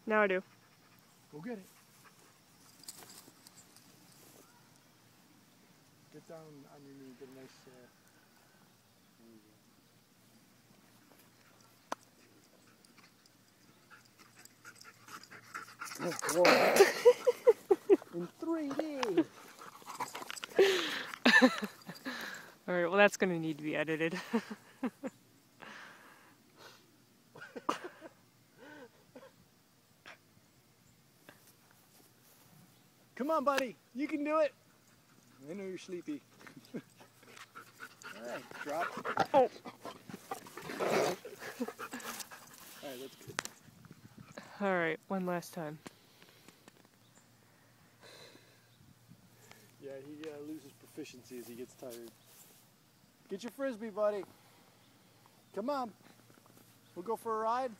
Now I do. Go get it. Get down on your knee, get a nice, there you go. In 3D. Alright, well that's gonna need to be edited. Come on, buddy. You can do it. I know you're sleepy. All right, drop. Oh. All right, that's good. Alright, one last time. Yeah, he loses proficiency as he gets tired. Get your frisbee, buddy. Come on. We'll go for a ride.